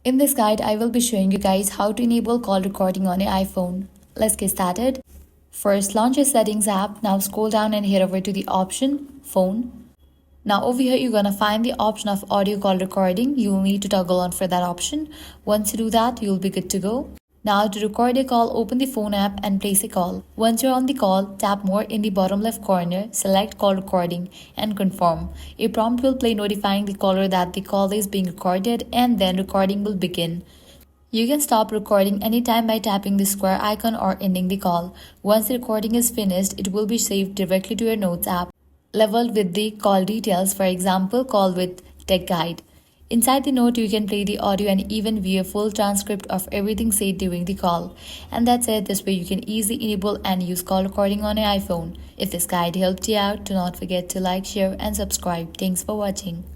In this guide, I will be showing you guys how to enable call recording on your iPhone. Let's get started. First, launch your settings app. Now scroll down and head over to the option phone. Now over here, you're gonna find the option of audio call recording. You will need to toggle on for that option. Once you do that, you'll be good to go. Now to record a call, open the phone app and place a call. Once you're on the call, tap more in the bottom left corner, select call recording and confirm. A prompt will play notifying the caller that the call is being recorded and then recording will begin. You can stop recording anytime by tapping the square icon or ending the call. Once the recording is finished, it will be saved directly to your Notes app, leveled with the call details, for example, call with tech guide. Inside the note, you can play the audio and even view a full transcript of everything said during the call. And that's it. This way you can easily enable and use call recording on your iPhone. If this guide helped you out, do not forget to like, share and subscribe. Thanks for watching.